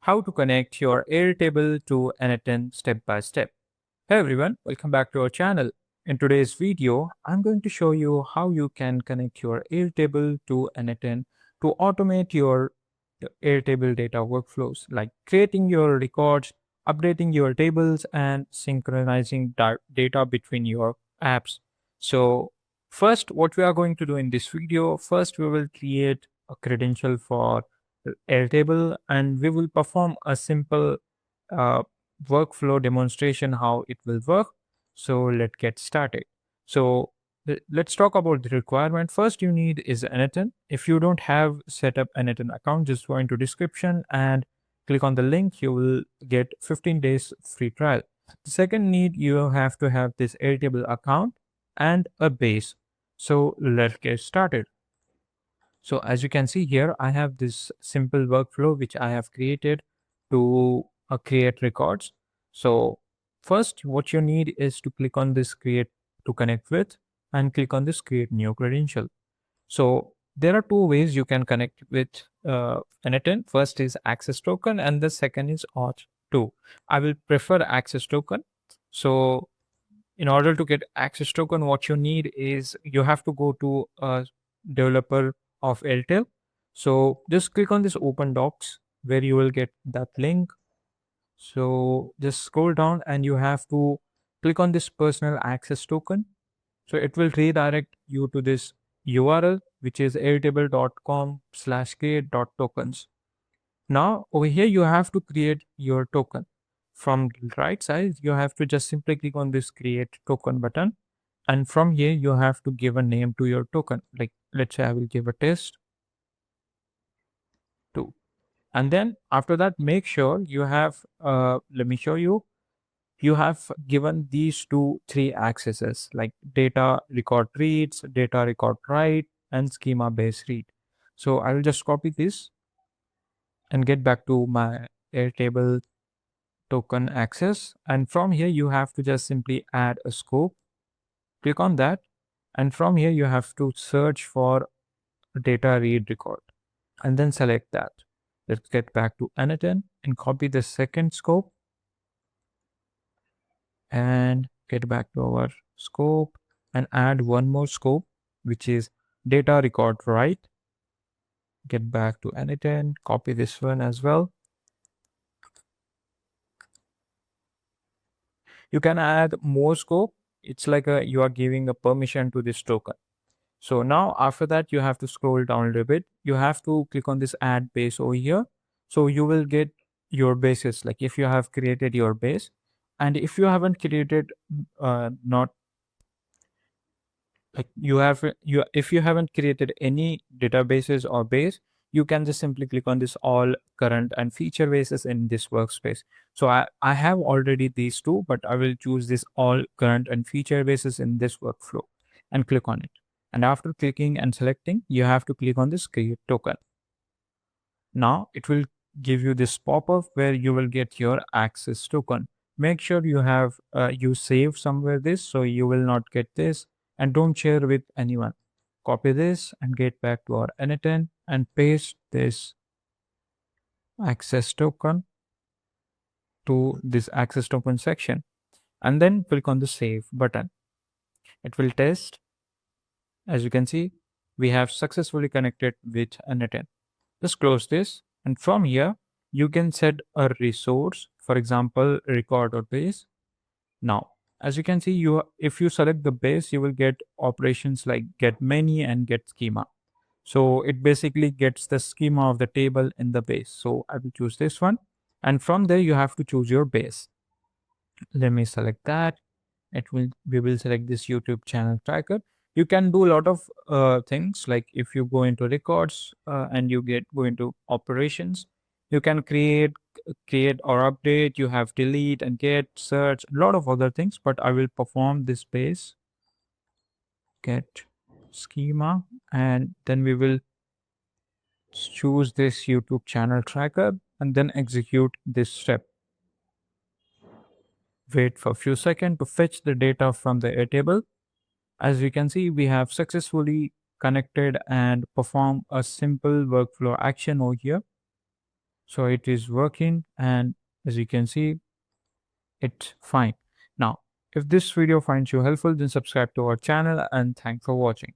how to connect your Airtable to n8n step by step. Hey everyone, welcome back to our channel. In today's video, I'm going to show you how you can connect your Airtable to n8n to automate your Airtable data workflows, like creating your records, updating your tables, and synchronizing data between your apps. So first, what we are going to do in this video, first we will create a credential for Airtable, and we will perform a simple uh, workflow demonstration how it will work. So let's get started. So let's talk about the requirement. First, you need is n8n. If you don't have set up n8n account, just go into description and click on the link. You will get 15 days free trial. The second need, you have to have this Airtable account and a base. So let's get started. So as you can see here, I have this simple workflow which I have created to create records. So first, what you need is to click on this create to connect with and click on this create new credential. So there are two ways you can connect with n8n. First is access token and the second is auth2. I will prefer access token. So in order to get access token, what you need is you have to go to a developer of Airtel. So just click on this open docs where you will get that link. So just scroll down and you have to click on this personal access token. So it will redirect you to this URL, which is airtable.com/create.tokens. Now over here, you have to create your token. From the right side, you have to just simply click on this create token button. And from here, you have to give a name to your token. Like let's say I will give a test 2. And then after that, make sure you have, let me show you, you have given these three accesses like data record reads, data record write, and schema base read. So I will just copy this and get back to my Airtable token access. And from here, you have to just simply add a scope, click on that. And from here, you have to search for data read record and then select that. Let's get back to n8n and copy the second scope and get back to our scope and add one more scope, which is data record write. Get back to n8n, copy this one as well. You can add more scope. It's like you are giving a permission to this token. So now after that, you have to scroll down a little bit. You have to click on this add base over here. So you will get your bases, like if you have created your base, and if you haven't created, not like if you haven't created any databases or base, you can just simply click on this all current and feature bases in this workspace. So I have already these two, but I will choose this all current and feature bases in this workflow and click on it. And after clicking and selecting, you have to click on this create token. Now it will give you this pop-up where you will get your access token. Make sure you have you save somewhere this so you will not get this, and don't share with anyone. Copy this and get back to our n8n and paste this access token to this access token section, and then click on the save button. It will test. As you can see, we have successfully connected with n8n. Just close this, and from here you can set a resource, for example record or base. Now as you can see, if you select the base, you will get operations like get many and get schema. So it basically gets the schema of the table in the base. So I will choose this one, and from there you have to choose your base. Let me select that. We will select this YouTube channel tracker. You can do a lot of things, like if you go into records and you go into operations, you can create or update. You have delete and get, search, a lot of other things, but I will perform this base get schema, and then we will choose this YouTube channel tracker and then execute this step. Wait for a few seconds to fetch the data from the Airtable. As you can see, we have successfully connected and performed a simple workflow action over here. So it is working, and as you can see, it's fine. Now, if this video finds you helpful, then subscribe to our channel, and thanks for watching.